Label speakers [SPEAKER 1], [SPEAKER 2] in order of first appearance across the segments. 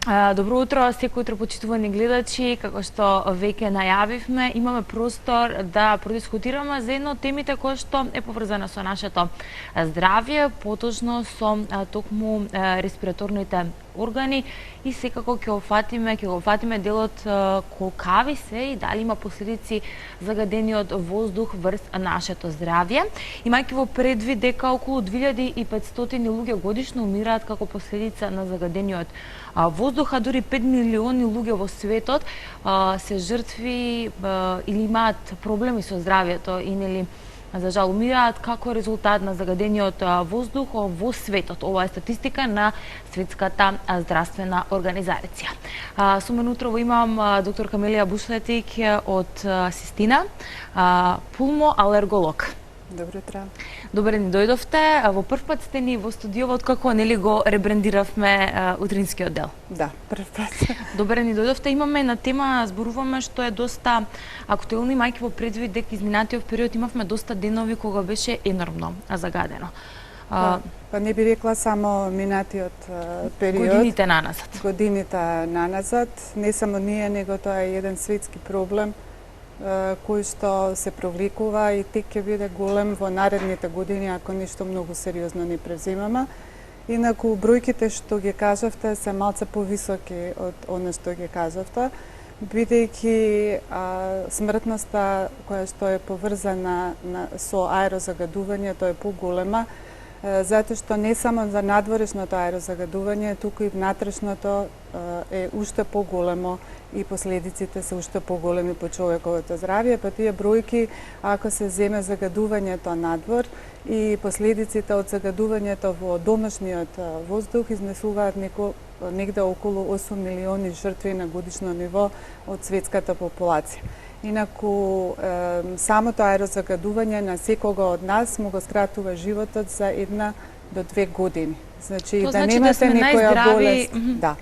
[SPEAKER 1] Добро утро, секој утро почитувани гледачи. Како што веќе најавивме, имаме простор да продискутираме за едно од темите која што е поврзана со нашето здравје, поточно со токму респираторните органи и секако ќе го фатиме делот колкави се и дали има последици загадениот воздух врз нашето здравје. Имајќи во предвид дека околу 2500 луѓе годишно умираат како последица на загадениот воздух, а дури 5 милиони луѓе во светот се жртви или имаат проблеми со здравјето и нели за жал умираат како резултат на загадениот воздух во светот. Ова е статистика на Светската здравствена организација. Со мен утрово имам доктор Камелија Бушлетик од Систина, пулмоалерголог.
[SPEAKER 2] Добро утро.
[SPEAKER 1] Добре ни дојдовте. Во прв пат сте ни во студиово откако нели го ребрендиравме утринскиот дел.
[SPEAKER 2] Да, прв пат.
[SPEAKER 1] Добре ни дојдовте. Имаме на тема, зборуваме што е доста актуелно, имајќи во предвид дека изминатиот период имавме доста денови кога беше енормно загадено.
[SPEAKER 2] Па не би рекла само минатиот период.
[SPEAKER 1] Годините наназад.
[SPEAKER 2] Годините наназад. Не само ние, него тоа е еден светски проблем кој што се провлекува и тек ќе биде голем во наредните години ако ништо многу сериозно не преземаме. Инаку бројките што ги кажавте се малце повисоки од она што ги кажавте, бидејќи смртноста која што е поврзана со аерозагадувањето е поголема, затоа што не само за надворешното аерозагадување, туку и внатрешното е уште поголемо и последиците се уште поголеми по човековото здравје, па тие бројки, ако се земе загадувањето надвор и последиците од загадувањето во домашниот воздух, изнесуваат негде околу 8 милиони жртви на годишно ниво од светската популација. Инаку, самото аерозагадување на секого од нас му го скратува животот за 1 до 2 години. Значи, да немате некоја болест. Да.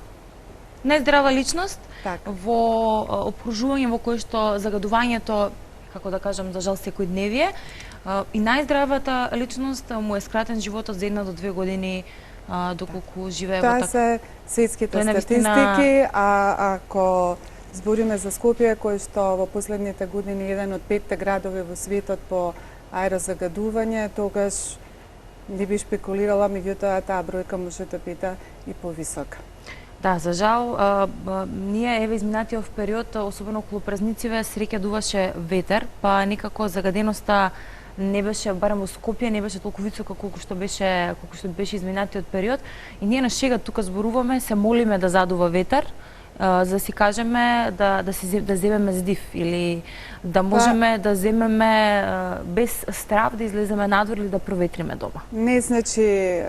[SPEAKER 1] Најздрава личност
[SPEAKER 2] така
[SPEAKER 1] во опружување во кој што загадувањето, како да кажам, за жал секојдневие, и најздравата личност му е скратен животот за 1 до 2 години доколку живее во
[SPEAKER 2] така. Тоа се светските статистики, а ако збориме за Скопје, кој што во последните години еден од 5 градови во светот по аерозагадување, тогаш не би шпекулирала, меѓутоа таа бројка може да биде и повисока.
[SPEAKER 1] Да, за жал, ние еве изминатиот период, особено околу празнициве, среќа дуваше ветер, па некако загаденоста не беше, барем во Скопје, не беше толку висока колку што беше изминатиот период. И ние на шега тука зборуваме, се молиме да задува ветер, за да си кажеме да земеме здив или да можеме да земеме без страв да излеземе надвор или да проветриме дома.
[SPEAKER 2] Не, значи,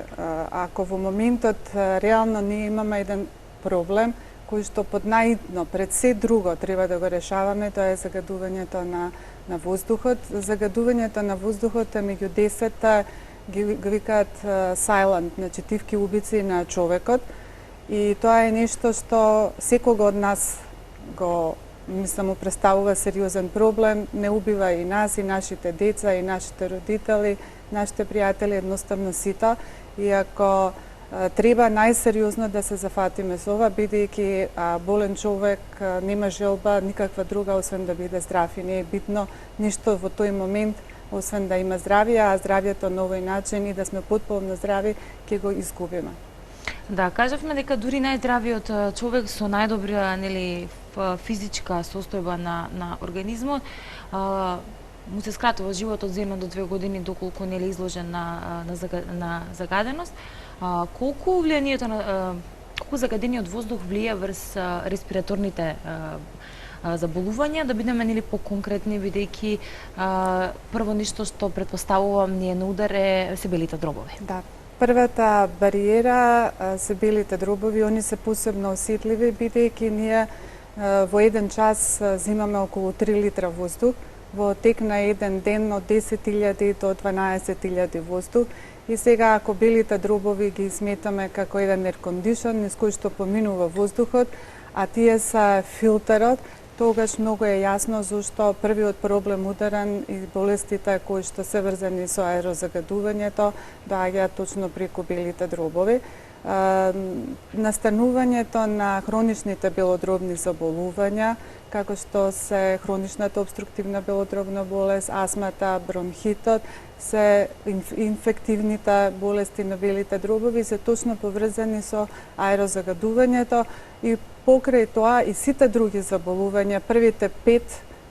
[SPEAKER 2] ако во моментот реално ние имаме еден проблем кој што под наидно пред се друго треба да го решаваме, тоа е загадувањето на воздухот. Загадувањето на воздухот е меѓу 10 ги викаат silent, значи тивки убици на човекот. И тоа е нешто што секого од нас го, мислам, му представува сериозен проблем, не убива и нас, и нашите деца, и нашите родители, нашите пријатели, едноставно сите. И ако треба најсериозно да се зафатиме со ова, бидејќи болен човек нема желба никаква друга освен да биде здрав и не е битно ништо во тој момент освен да има здравје, а здравјето на овој начин и да сме потполно здрави ќе го изгубиме.
[SPEAKER 1] Да, кажавме дека дури најздравиот човек со најдобра физичка состојба на организмот му се скратува животот за 1 до 2 години доколку не е изложен на загаденост. Колку влијанието на колку загадениот воздух влија врз респираторните заболувања, да бидеме нели поконкретни, бидејќи прво ништо што претпоставувам ни е на удар се белите дробови.
[SPEAKER 2] Да. Првата бариера се белите дробови, они се посебно осетливи, бидејќи ние во еден час земаме околу 3 литра воздух, во тек на еден ден од 10.000 до 12.000 воздух. И сега ако белите дробови ги сметаме како еден еркондишн, низ кој што поминува воздухот, а тие се филтерот, тогаш многу е јасно зашто првиот проблем ударен и болестите кои што се врзани со аерозагадувањето доаѓаат точно преку белите дробови. Настанувањето на хроничните белодробни заболувања, како што се хроничната обструктивна белодробна болест, астмата, бронхитот, се инфективните болести на белите дробови, се точно поврзани со аерозагадувањето и покрај тоа и сите други заболувања, првите 5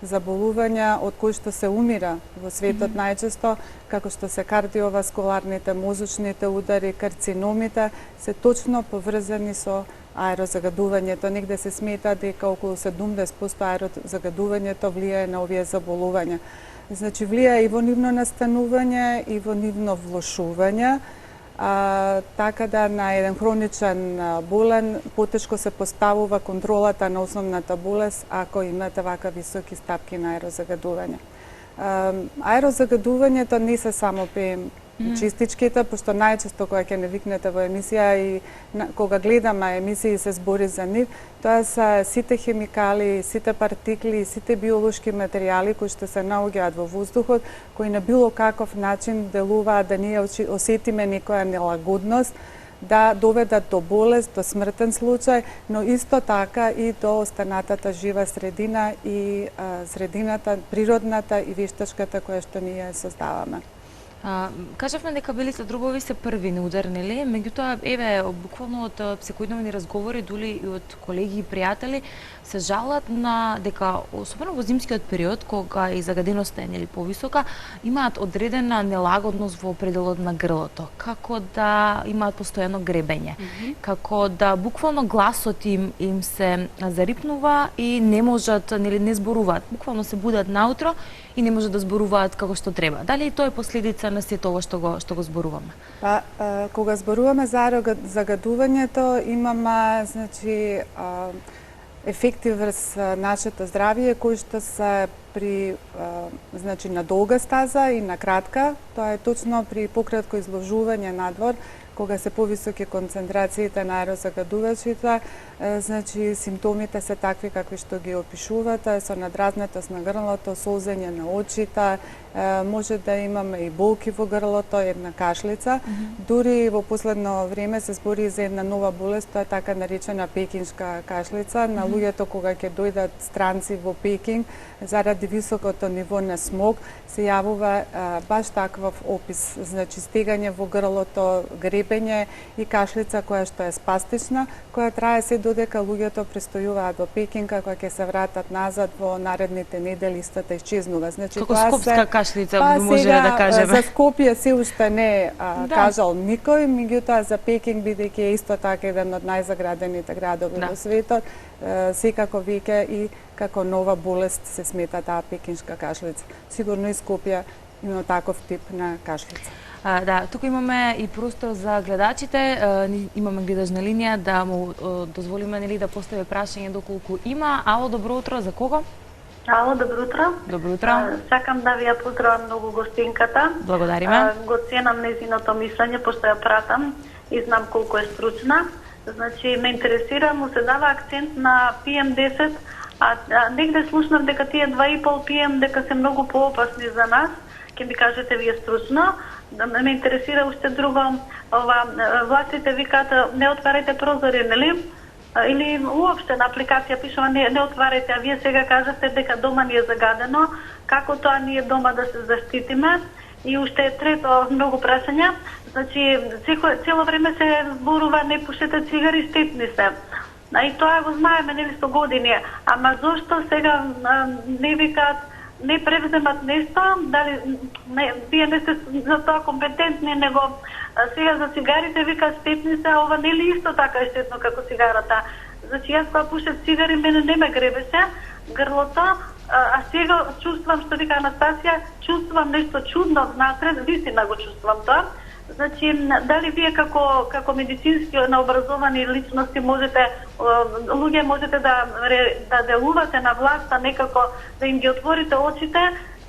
[SPEAKER 2] заболувања од кои што се умира во светот најчесто, како што се кардиоваскуларните, мозочните удари, карциномите, се точно поврзани со аерозагадувањето. Негде се смета дека околу 70% аерозагадувањето влијае на овие заболувања. Значи, влијае и во нивно настанување, и во нивно влошување, така да на еден хроничен болен потешко се поставува контролата на основната болест ако имате вака високи стапки на аерозагадување. Аерозагадувањето не се само ПМ чистичките, пошто најчесто кога ќе не викнете во емисија и кога гледаме емисии се збори за нив, тоа се сите хемикали, сите партикли, сите биолошки материјали кои што се наоѓаат во воздухот, кои на било каков начин делуваат да ние осетиме некоја нелагодност, да доведат до болест, до смртен случај, но исто така и до останатата жива средина и средината, природната и вештачката која што ние создаваме.
[SPEAKER 1] Кажавме дека белите дробови се први не ударнели, меѓутоа еве буквално од секојдневни разговори, дури и од колеги и пријатели се жалат на дека особено во зимскиот период кога и загаденоста е нели повисока, имаат одредена нелагодност во пределот на грлото, како да имаат постојано гребење, како да буквално гласот им се зарипнува и не можат, нели не зборуваат, буквално се будат наутро и не можат да зборуваат како што треба. Дали и тоа е последица на сето ова што го зборуваме?
[SPEAKER 2] Па, кога зборуваме за загадувањето, имаме, значи, ефекти врз нашето здравје кои што се при значи на долга стаза и на кратка. Тоа е точно при пократко изложување надвор, кога се повисоки концентрациите на аерозагадувачите, значи симптомите се такви какви што ги опишувате, со надразнатост на грлото, солзење на очите, може да имаме и болки во грлото, една кашлица. Дури во последно време се збори за една нова болест, тоа е така наречена пекиншка кашлица. На луѓето кога ќе дојдат странци во Пекинг, заради високото ниво на смог, се јавува баш таков опис, значи стегање во грлото, гребење и кашлица која што е спастична, која трае се додека луѓето престојуваат во Пекинг, кога ќе се вратат назад во наредните недели, истата исчезнува. Значи
[SPEAKER 1] како скопска кашлица, може да кажеме.
[SPEAKER 2] За Скопје се уште не кажал никој, меѓутоа за Пекинг, бидејќи е исто така еден од најзаградените градови во светот, секако веќе и како нова болест се смета таа пекиншка кашлица. Сигурно и Скопје има таков тип на кашлица.
[SPEAKER 1] Да, тука имаме и простор за гледачите, имаме гледач на линија, да му дозволиме нели да постави прашање доколку има. Ало, добро утро, за кого?
[SPEAKER 3] Ало, добро утро.
[SPEAKER 1] Добро утро.
[SPEAKER 3] Сакам да ви ја поздравам многу гостинката.
[SPEAKER 1] Благодариме.
[SPEAKER 3] Го ценам незиното мислење, пошто ја пратам и знам колку е стручна. Значи, ме интересира, му се дава акцент на PM10, а негде слушнав дека тие 2,5 PM дека се многу поопасни за нас. Ке ми кажете вие стручно. Ме интересира уште друго, властите викаат не отварајте прозори, нели? Или уопште на апликација пишува не отварајте, а вие сега кажете дека дома ни е загадено, како тоа ние дома да се заштитиме? И уште трето многу прашања, значи цело време се зборува не пушете цигари, штетни се. И тоа го знаеме нели 100 години, ама зошто сега не викаат, не превземат нешто, дали вие не сте за тоа компетентни, него сега за цигарите викаат штетни се, а ова нели исто така е штетно како цигарата. Значи јас кога пушев цигари, мене не ме гребеше грлото, а сега чувствам, што вика Анастасија, чувствам нешто чудно внатре, вистина го чувствам тоа. Значи, дали вие како медицински наобразовани личности можете, луѓе можете да делувате на власта, некако да им ги отворите очите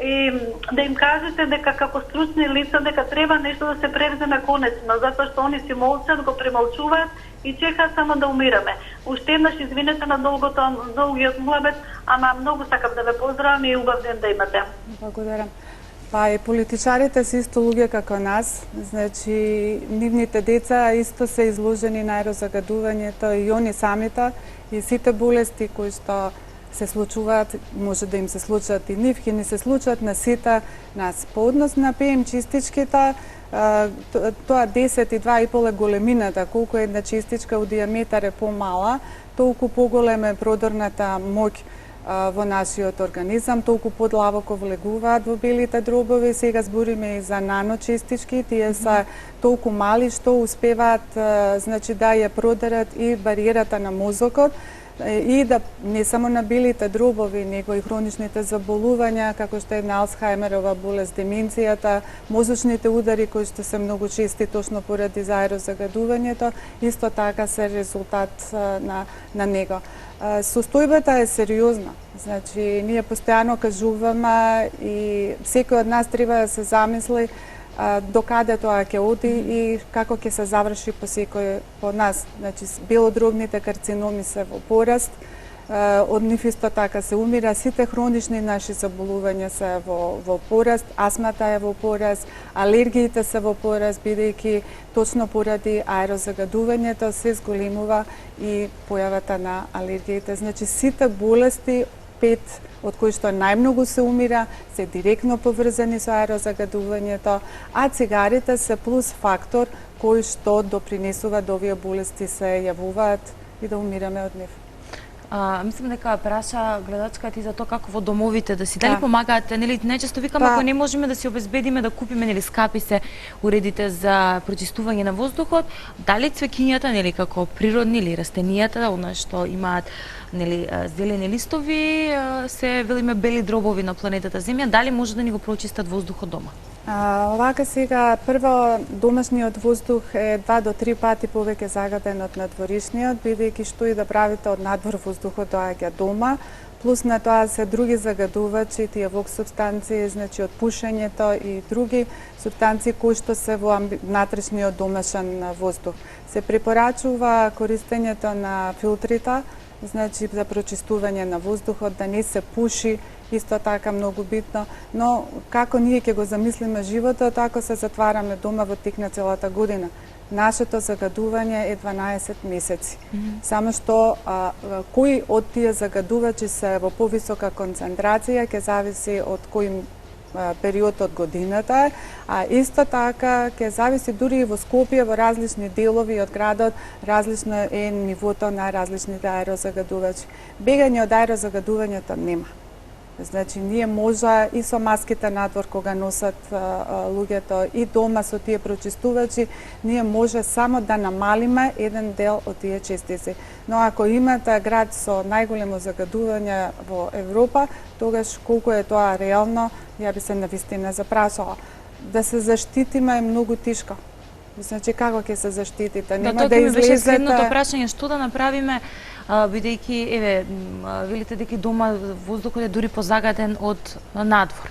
[SPEAKER 3] и да им кажете дека како стручни лица дека треба нешто да се превземе конечно, затоа што они си молчат, го премолчуваат и чекаат само да умираме. Уште еднаш извинете на долгиот муабет, ама многу сакам да ве поздравам и убав ден да имате.
[SPEAKER 2] Благодарам. Па и политичарите се исто луѓе како нас, значи нивните деца исто се изложени на аерозагадувањето и они самите и сите болести кои што се случуваат, може да им се случат и нив, ќе ни се случат на сите нас. По однос на ПМ чистичките, тоа 10,2,5 е големината, колку една чистичка у диаметар е помала, толку поголема е продорната моќ во нашиот организам, толку подлабоко влегуваат во белите дробови. Сега збориме и за наночистички, тие се толку мали што успеваат значи да ја продерат и бариерата на мозокот и да не само на белите дробови, него и хроничните заболувања, како што е Алцхајмерова болест, деменцијата, мозочните удари кои што се многу чести точно поради аерозагадувањето, исто така се резултат на него. Состојбата е сериозна. Значи, ние постојано кажуваме и секој од нас треба да се замисли до каде тоа ќе оди и како ќе се заврши по секој од нас. Значи, белодробните карциноми се во пораст, од нив исто така се умира, сите хронични наши заболувања се во пораст, астмата е во пораст, алергиите се во пораст, бидејќи точно поради аерозагадувањето се зголемува и појавата на алергиите. Значи, сите болести, 5 од кои што најмногу се умира, се директно поврзани со аерозагадувањето, а цигарите се плюс фактор кој што допринесува да овие болести се јавуваат и да умираме од нив.
[SPEAKER 1] Мислам дека праша гледачката и за тоа како во домовите да си дали помагаате, нели најчесто викаме ако не можеме да си обезбедиме да купиме нели скапи се уредите за прочистување на воздухот, дали цвеќињата нели како природни или растенијата, она што имаат нели зелени листови, се велиме бели дробови на планетата Земја, дали може да ни го прочистат воздухот дома?
[SPEAKER 2] Овака сега, прво, домашниот воздух е 2 до 3 пати повеќе загаден од надворишниот, бидејќи што и да правите од надвор воздухот доаѓа дома, плюс на тоа се други загадувачи, тие вокс супстанции, значи од пушењето и други супстанции кои што се во внатрешниот домашен воздух. Се препорачува користењето на филтрите, значи за прочистување на воздухот, да не се пуши, исто така многу битно, но како ние ќе го замислиме животот ако се затвараме дома во тек на целата година. Нашето загадување е 12 месеци. Само што кои од тие загадувачи се во повисока концентрација ќе зависи од кој период од годината, а исто така ќе зависи дури и во Скопје, во различни делови од градот, различно е нивото на различните аерозагадувачи. Бегање од аерозагадувањето нема. Значи, ние може и со маските надвор кога носат луѓето и дома со тие прочистувачи, ние може само да намалиме еден дел од тие честици. Но ако имате град со најголемо загадување во Европа, тогаш колку е тоа реално, ја би се навистина запрашала. Да се заштитиме е многу тешко. Значи, како ќе се заштитите?
[SPEAKER 1] Нема да излезете... беше следното прашање, што да направиме, бидејќи, еве, велите дека дома воздухот е дури позагаден од надвор,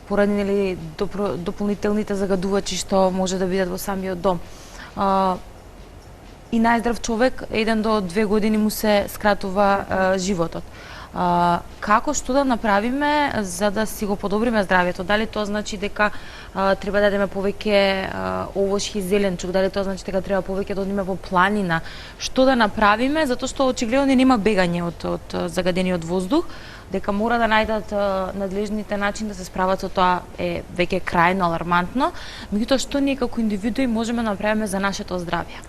[SPEAKER 1] поради нели дополнителните загадувачи што може да бидат во самиот дом. И најздрав човек, 1 до 2 години му се скратува животот. Како, што да направиме за да си го подобриме здравјето? Дали тоа значи дека треба да дадеме повеќе овош и зеленчук, дали тоа значи дека треба повеќе да одиме во планина? Што да направиме, затоа што очигледно нема бегање од загадениот воздух, дека мора да најдат надлежните начин да се справат со тоа е веќе крајно алармантно. Меѓутоа, што ние како индивидуи можеме да направиме за нашето здравје?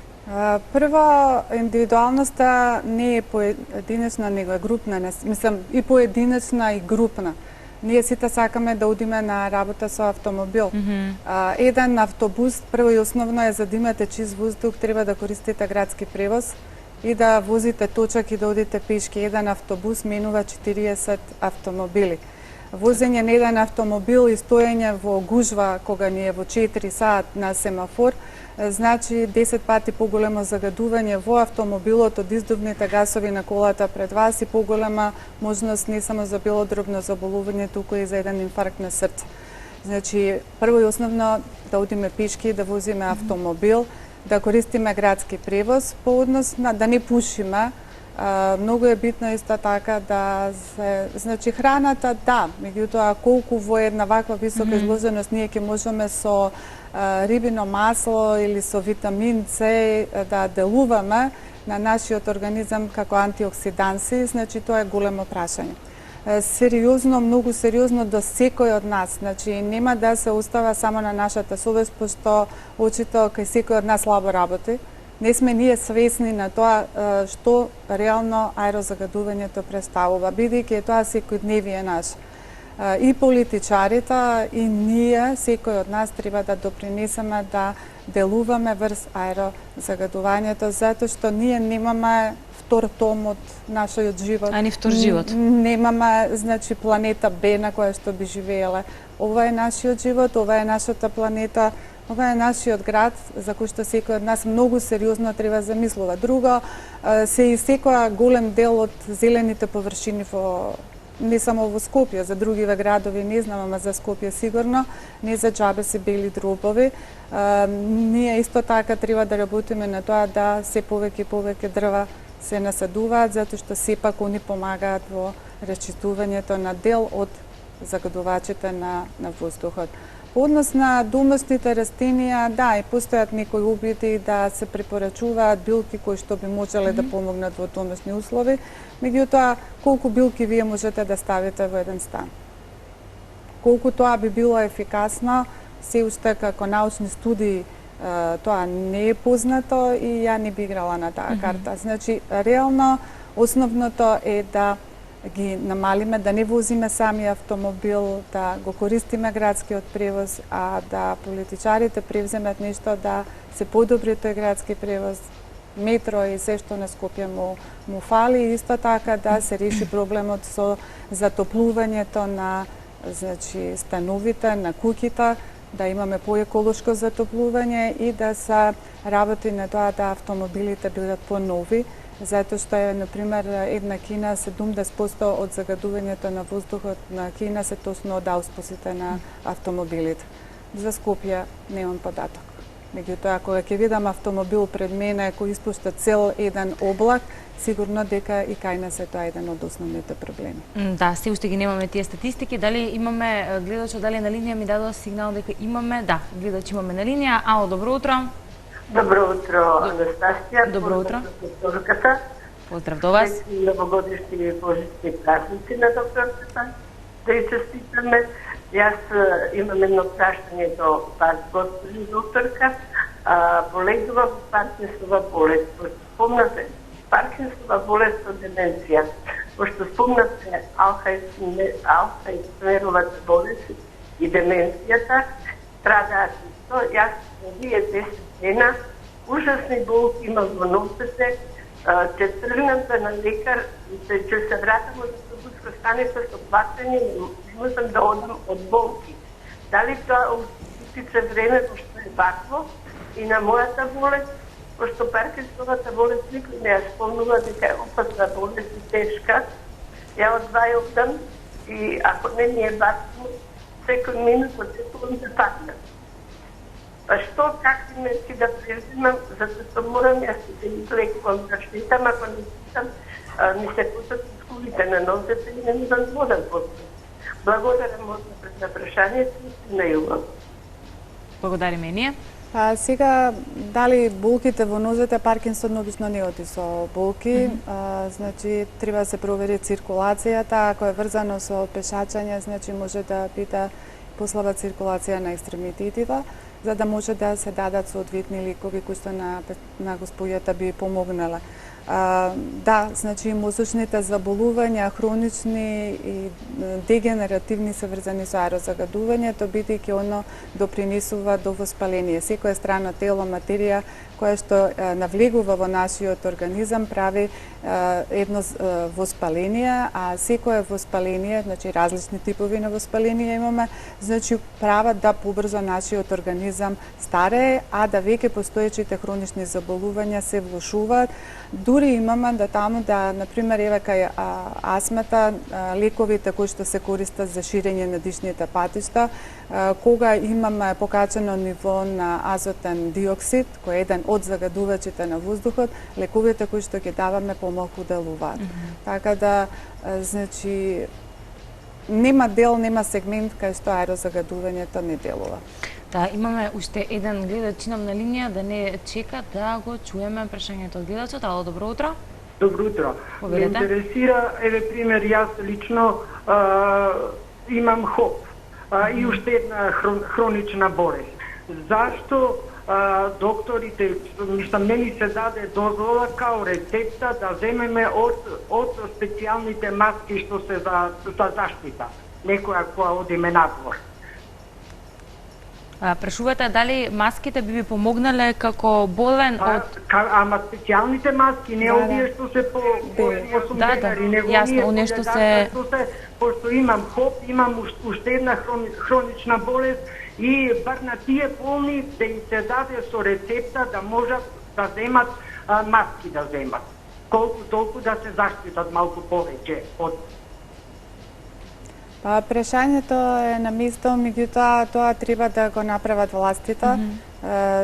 [SPEAKER 2] Прво, индивидуалноста не е поединечна, него е групна. Мислам, и поединечна и групна. Ние сите сакаме да одиме на работа со автомобил. Еден автобус, прво и основно е за да имате чист воздух, треба да користите градски превоз и да возите точак и да одите пешки. Еден автобус менува 40 автомобили. Возење на еден автомобил и стоење во гужва кога ни е во 4 сат на семафор, значи 10 пати поголемо загадување во автомобилот од издувните гасови на колата пред вас и поголема можност не само за белодробно заболување, туку и за еден инфаркт на срце. Значи, прво и основно да одиме пешки, да возиме автомобил, да користиме градски превоз, по однос на да не пушиме, Многу е битно исто така да се, значи храната да, меѓутоа колку во една ваква висока изложеност ние ќе можеме со рибино масло или со витамин С да делуваме на нашиот организам како антиоксиданси, значи тоа е големо прашање. Сериозно, многу сериозно до секој од нас, значи нема да се остава само на нашата совест, пошто очито кај секој од нас слабо работи. Не сме ние свесни на тоа што реално аерозагадувањето представува, бидејќи тоа секојдневие наш. И политичарите, и ние, секој од нас треба да допринесеме да делуваме врз аерозагадувањето, затоа што ние немаме втор том од нашиот живот.
[SPEAKER 1] А ни втор живот.
[SPEAKER 2] Немаме, значи, планета Б на која што би живееле. Ова е нашиот живот, ова е нашата планета, ова е нашиот град, за кој што секој од нас многу сериозно треба замислува. Друго, се и секоја голем дел од зелените површини не само во Скопје, за другиве градови не знам, ама за Скопје сигурно, не за џабе се бели дробови. Ние исто така треба да работиме на тоа да се повеќе и повеќе дрва се насадуваат, затоа што сепак они помагаат во расчистувањето на дел од загадувачите на воздухот. По однос на домашните растенија, да, и постојат некои обиди да се препорачуваат билки кои што би можеле да помогнат во домашни услови, меѓутоа колку билки вие можете да ставите во еден стан? Колку тоа би било ефикасно, се уште како научни студии тоа не е познато и ја не би играла на таа карта. Значи, реално, основното е да ги намалиме, да не возиме сами автомобил, да го користиме градскиот превоз, а да политичарите превземат нешто да се подобри тој градски превоз, метро и се што на Скопје му фали, и исто така да се реши проблемот со затоплувањето на, значи, становите, на куќите, да имаме поеколошко затоплување и да се работи на тоа да автомобилите бидат понови, затоа што е, например, една Кина 70% од загадувањето на воздухот на Кина се точно од ауспусите на автомобилите. За Скопје немам податок. Меѓутоа, кога ќе видам автомобил пред мене кој испушта цел еден облак, сигурно дека и кај нас е тоа еден од основните проблеми.
[SPEAKER 1] Да, се уште ги немаме тие статистики. Дали имаме гледачот, дали на линија ми дадоа сигнал дека имаме? Да, гледач имаме на линија. Ало, добро утро.
[SPEAKER 4] Добро утро, Анастасија.
[SPEAKER 1] Добро утро.
[SPEAKER 4] Докторката.
[SPEAKER 1] Поздрав до вас.
[SPEAKER 4] Новогодишни и божични празници на докторката. Да и честитаме. Јас имам едно прашање до вас, госпожи докторка. Боледува во Паркинсова болест. Спомнате, Паркинсова болест со деменција. Пошто спомнате Алцхаймеровата болест и деменцијата, страдаат исто. Јас овие 10 дена ужасни болки имам во носете, ќе тргнам на лекар, ќе се вратам од автобуска станица со плачење, не можам да одам од болки. Дали тоа утича време пошто е вакво и на мојата болест, пошто Паркинсовата болест никој не ја спомнува дека е опасна болест и тешка. Ја одвајувам и ако не ми е вакво, секој минут очекувам да паднам. Па што, какви мерки да презимам, затоа што морам јас да излекувам да штитам, ако не штитам, ми се пусат скулите на нозете и не ми дам вода после. Благодарам однапред на прашањето и на љубов.
[SPEAKER 1] Благодариме ние.
[SPEAKER 2] Па сега, дали болките во нозете, Паркинсон обично не оди со болки, значи треба да се провери циркулацијата, ако е врзано со пешачење, значи може да биде послаба циркулација на екстремитетите, за да може да се дадат соодветни лекови кои што на господјата би помогнале. Да, значи мозочните заболувања, хронични и дегенеративни се врзани со аерозагадувањето, бидејќи оно допринесува до воспаление. Секоја страна тело, материја која што навлегува во нашиот организам прави едно воспаление, а секое воспаление, значи различни типови на воспаление имаме, значи прават да побрзо нашиот организам старее, а да веќе постоечите хронични заболувања се влошуваат. Дури имаме да таму да, например, еве кај астмата, лековите кои што се користат за ширење на дишните патишта, кога имаме покачено ниво на азотен диоксид, кој е еден од загадувачите на воздухот, лековите кои што ги даваме помалку делуваат. Така да, значи, нема дел, нема сегмент кај што аерозагадувањето не делува.
[SPEAKER 1] Да, имаме уште еден гледач на линија да не чека да го чуеме прашањето од гледачот. Ало, добро утро.
[SPEAKER 5] Добро утро. Ме
[SPEAKER 1] Поведете.
[SPEAKER 5] интересира, еве пример, јас лично имам ХОП и уште една хронична болест. Зашто докторите, мислам, не ни се даде дозвола као рецепта да земеме од специјалните маски што се за заштита, некоја која одиме надвор.
[SPEAKER 1] Прашувате дали маските би ви помогнале како болен од...
[SPEAKER 5] Ама специјалните маски, не овие што се по 8 денари, него
[SPEAKER 1] јасно,
[SPEAKER 5] оние
[SPEAKER 1] нешто се...
[SPEAKER 5] Пошто имам ХОП, имам уште една хронична болест и бар на тие болни да им се даде со рецепта да можат да земат маски да земат. Колку толку да се заштитат малку повеќе од...
[SPEAKER 2] Па прашањето е на место, меѓутоа тоа треба да го направат властите.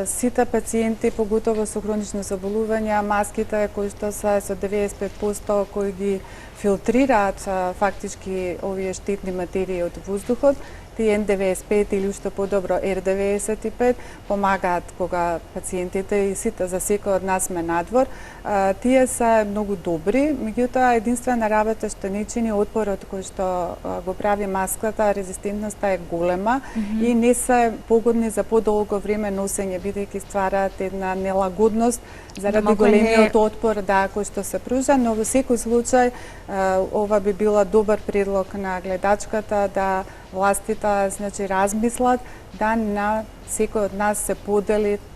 [SPEAKER 2] Сите пациенти, поготово со хронични заболувања, маските кои што се со 95% кои ги филтрираат фактички овие штетни материи од воздухот, тие N95 или уште подобро R95 помагаат кога пациентите и сите за секој од нас сме надвор. Тие се многу добри, меѓутоа единствена работа што не чини отпорот кој што го прави маската, резистентноста е голема и не се погодни за подолго време носење, бидејќи ствараат една нелагодност заради големиот отпор кој што се пружа, но во секој случај ова би била добар предлог на гледачката да властите, значи, размислат да на секој од нас се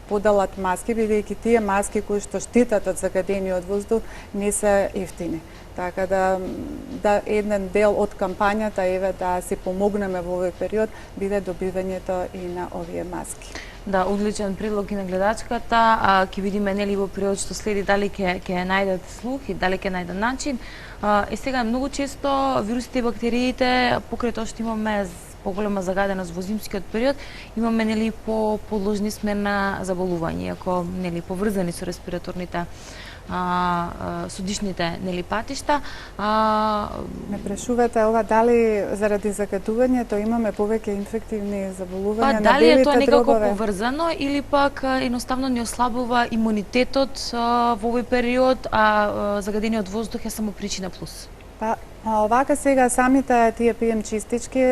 [SPEAKER 2] поделат маски, бидејќи тие маски кои што штитат од загадениот воздух не се ефтини. Така да еден дел од кампањата еве да си помогнеме во овој период биде добивањето и на овие маски.
[SPEAKER 1] Да, одличен предлог и на гледачката. Ќе видиме нели во период што следи дали ќе најдат слух и дали ќе најдат начин. Сега многу често вирусите и бактериите покрај тоа што имаме поголема загаденост во зимскиот период, имаме нели подложни сме на заболувања, ако нели поврзани со респираторните со дишните нели патишта.
[SPEAKER 2] Ме прашувате ова дали заради загадувањето имаме повеќе инфективни заболувања на белите дробове?
[SPEAKER 1] Дали е тоа некако поврзано или пак едноставно ни ослабува имунитетот во овој период, а загадениот воздух е само причина плюс?
[SPEAKER 2] Па, овака сега самите тие PM чистички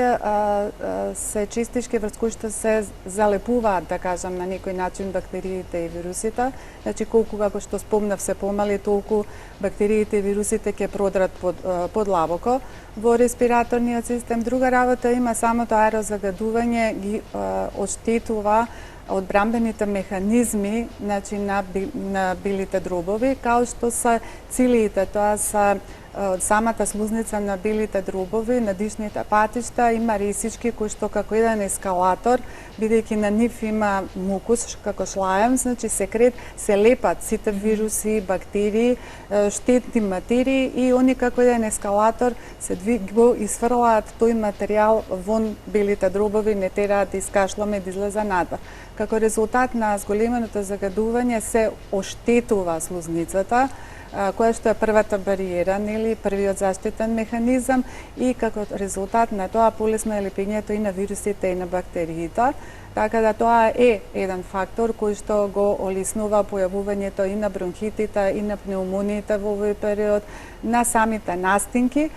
[SPEAKER 2] се чистички врз кои што се залепуваат, да кажам, на некој начин бактериите и вирусите. Значи, колку како што спомнав се помали, толку бактериите и вирусите ќе продрат подлабоко во респираторниот систем. Друга работа има самото аерозагадување ги оштетува одбрамбените механизми, значи на белите дробови, као што се цилиите, тоа се од самата слузница на белите дробови, на дишните патишта, има ресички кои што како еден ескалатор, бидејќи на нив има мукус, како шлаем, значи секрет, се лепат сите вируси, бактерии, штетни материи и они како еден ескалатор се го изфрлаат тој материјал вон белите дробови, не тераат да искашламе да излезе надвор. Како резултат на зголеменото загадување се оштетува слузницата, која што е првата бариера, нели, првиот заштитен механизам и како резултат на тоа полесно е лепењето и на вирусите и на бактериите. Така да тоа е еден фактор кој што го олеснува појавувањето и на бронхитите и на пнеумониите во овој период, на самите настинки.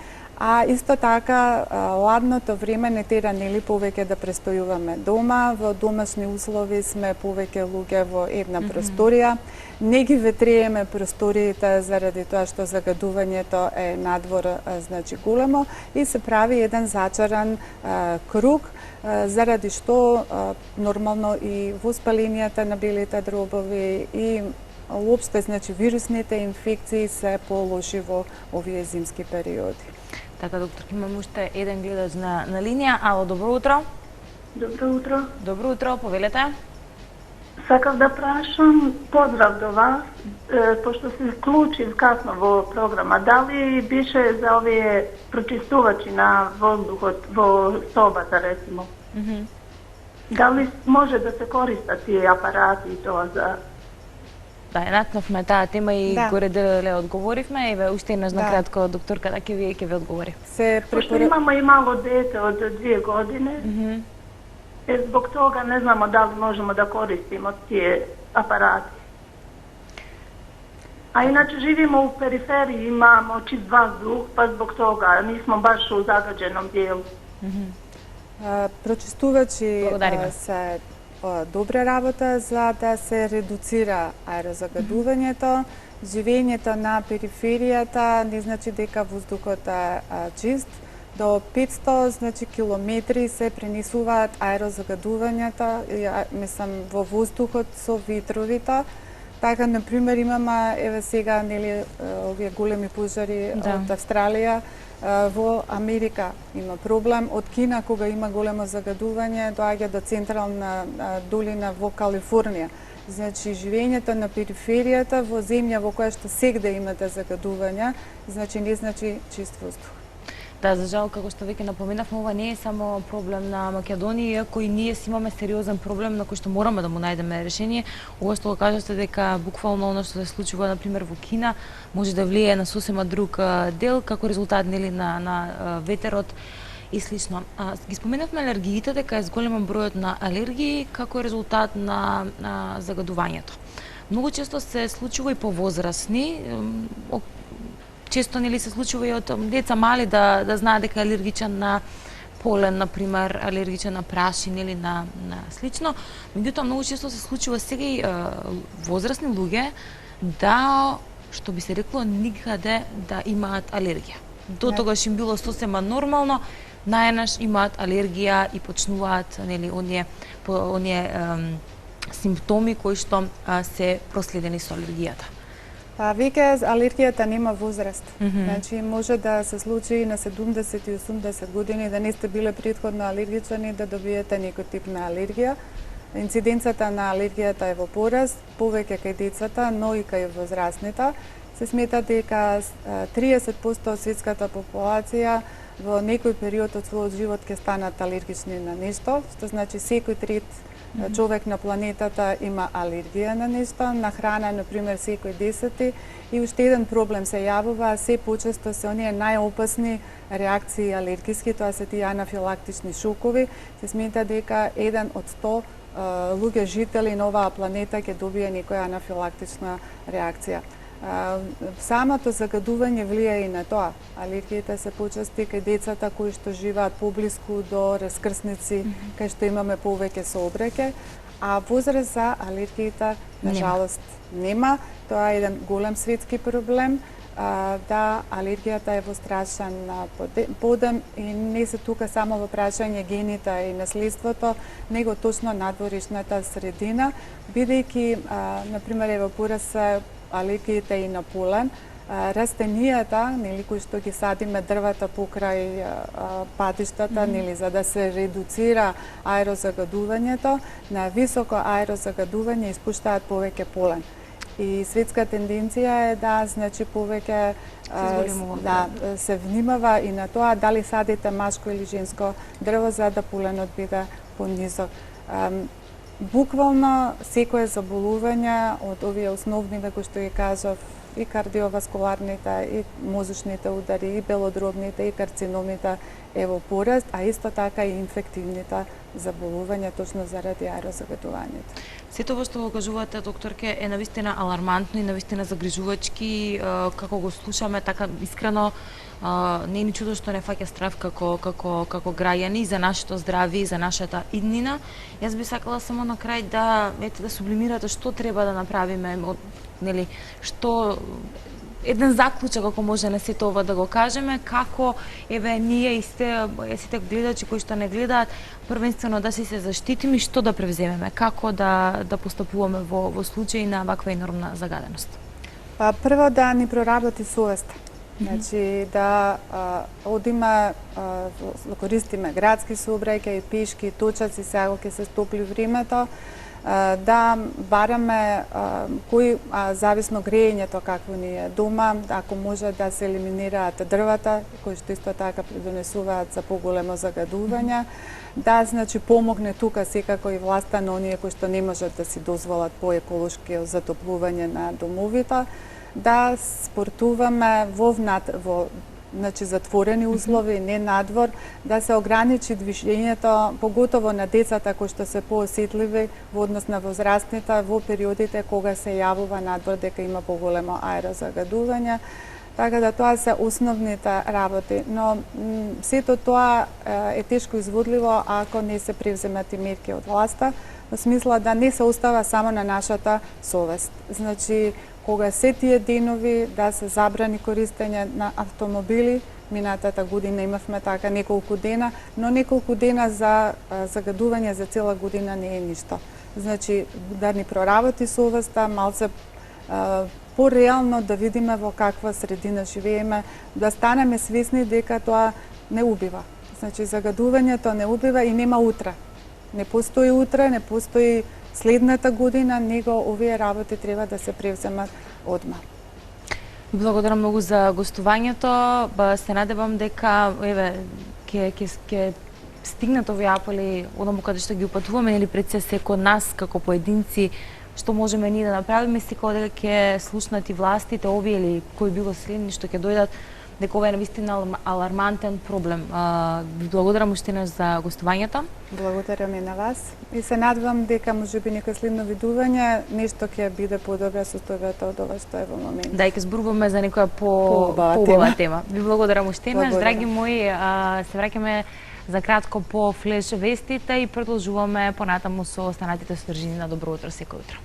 [SPEAKER 2] А исто така, ладното време не тера нели повеќе да престојуваме дома, во домашни услови сме повеќе луѓе во една просторија. Не ги ветриеме просториите заради тоа што загадувањето е надвор, значи големо, и се прави еден зачаран круг, заради што нормално и воспаленијата на белите дробови и уопште, значи, вирусните инфекции се полоши во овие зимски периоди.
[SPEAKER 1] Така, доктор, имам уште еден гледач на линија. Ало, добро утро.
[SPEAKER 3] Добро утро.
[SPEAKER 1] Добро утро, повелете.
[SPEAKER 3] Сакав да прашам, поздрав до вас, пошто се вклучив касно во програма. Дали беше за овие прочистувачи на воздухот во собата, речимо? Дали може да се користат тие апарати и тоа за
[SPEAKER 1] Да, натнавме таа тема и
[SPEAKER 2] Да.
[SPEAKER 1] горе-деле одговоривме. Еве уште еднаш на
[SPEAKER 2] Да.
[SPEAKER 1] кратко докторка ќе ви одговори.
[SPEAKER 2] Се
[SPEAKER 3] Пошто имamo и мало дете од 2 години, због тога не знамо дали можеме да користимо тие апарати. А иначе живиме у периферии, имамо чист воздух, па због тога нисмо баш у загаđеном дијелу.
[SPEAKER 2] Прочистувачи
[SPEAKER 1] Благодариме.
[SPEAKER 2] се добра работа за да се редуцира аерозагадувањето. Живењето на периферијата не значи дека воздухот е чист. До 500 значи километри се пренесуваат аерозагадувањата, мислам во воздухот со ветровите. Така, например, имаме еве сега нели овие големи пожари
[SPEAKER 1] Да.
[SPEAKER 2] од Австралија. Во Америка има проблем. Од Кина, кога има големо загадување, доаѓа до централна долина во Калифорнија. Значи, живењето на периферијата во земја во која што сегде имате загадувања, значи не значи чист воздух.
[SPEAKER 1] Да, за жал, како што веќе напоменавме, ова не е само проблем на Македонија, иако и ние си имаме сериозен проблем на кој што мораме да му најдеме решение. Ова што го кажете дека буквално оно што се случува на пример во Кина може да влијае на сосема друг дел како резултат нели на ветерот и слично. Ги споменавме алергиите дека е зголемен бројот на алергии како резултат на загадувањето. Многу често се случува и по возрастни, често нели се случува и од деца мали да знаат дека е алергичен на полен, например, алергичен на прашин или на слично. Меѓутоа многу често се случува сега и возрастни луѓе да, што би се рекло, никаде да имаат алергија. До тогаш им било сосема нормално, најнаш имаат алергија и почнуваат нели оние симптоми кои што се проследени со алергијата.
[SPEAKER 2] Па веќе алергијата нема возраст. Значи може да се случи и на 70 и 80 години да не сте биле претходно алергични да добиете некој тип на алергија. Инциденцата на алергијата е во пораст, повеќе кај децата, но и кај возрастните. Се смета дека 30% од светската популација во некој период од својот живот ќе станат алергични на нешто, што значи секој трет човек на планетата има алергија на нешто, на храна, например, секој 10. И уште еден проблем се јавува, се почесто се оние најопасни реакции алергиски, тоа се тие анафилактични шокови. Се смета дека 1 од 100 луѓе жители на оваа планета ќе добие некоја анафилактична реакција. Самото загадување влијае и на тоа. Алергиите се почести кај децата кои што живеат поблиску до раскрсници, кај што имаме повеќе сообраќај, а возраст за алергиите на жалост нема. Тоа е еден голем светски проблем. Да, алергијата е во страшен подем и не се тука само во прашање гените и наследството, него точно надворешната средина, бидејќи, например, во пораст се алергиите и на полен, растенијата, нели, кои што ги садиме дрвата покрај патиштата, нели, за да се редуцира аерозагадувањето, на високо аерозагадување испуштаат повеќе полен. И светска тенденција е да, значи, повеќе се внимава и на тоа дали садите машко или женско дрво за да поленот биде понизок. Буквално секое заболување од овие основни, кои што ги кажав, и кардиоваскуларните, и мозочните удари, и белодробните, и карциномите е во пораст, а исто така и инфективните заболувања точно заради аерозагадувањето.
[SPEAKER 1] Сето ова што го кажувате, докторке, е навистина алармантно и навистина загрижувачки, како го слушаме така искрено. Не е ни чудо што не фаќа страв како граѓани за нашето здравје и за нашата иднина. Јас би сакала само на крај да сублимирате што треба да направиме, нели, што еден заклучок ако може на сето ова да го кажеме, како еве ние и сите гледачи кои што не гледаат, првенствено да се заштитиме и што да превземеме, како да постапуваме во случај на ваква енормна загаденост.
[SPEAKER 2] Па прво да ни проработи совеста. Значи да одиме, користиме градски сообраќај, пешки, точаци, сега ќе се стопли времето, да бараме зависно грејењето какво ни е дома, ако може да се елиминираат дрвата, кои што исто така придонесуваат за поголемо загадување, да значи помогне тука секако и власта на оние кои што не можат да си дозволат поеколошки затоплување на домовите, да спортуваме во значи затворени услови, не надвор, да се ограничи движењето, поготово на децата кои што се поосетливи во однос на возрастните во периодите кога се јавува надвор дека има поголемо аерозагадување. Така да тоа се основните работи, но сето тоа е тешко изводливо ако не се превземат и мерки од власта, во смисла да не се остава само на нашата совест. Значи, кога се тие денови да се забрани користење на автомобили, минатата година имавме така неколку дена, но неколку дена за загадување за цела година не е ништо. Значи, да ни проработи совеста, малце пореално да видиме во каква средина живееме, да станеме свесни дека тоа не убива. Значи, загадувањето не убива и нема утре. Не постои утре, не постои следната година, него овие работи треба да се превземат одма.
[SPEAKER 1] Благодарам многу за гостувањето. Се надевам дека ќе стигнат овие апели одаму каде што ги упатуваме или пред се секој од нас како поединци што можеме ние да направиме, секој дека ќе слушнат и властите овие или кои било следни што ќе дојдат, дека ова е навистина алармантен проблем. Ви благодарам уште еднаш за гостувањето.
[SPEAKER 2] Благодарам и на вас. И се надевам дека можеби некој следно видување нешто ќе биде подобро состојбата од ова што е во моментот.
[SPEAKER 1] Да, и ќе зборуваме за некоја поубава тема. Ви благодарам уште еднаш, драги мои. Се враќаме за кратко по флеш вестите и продолжуваме понатаму со останатите содржини на Добро утро секој утро.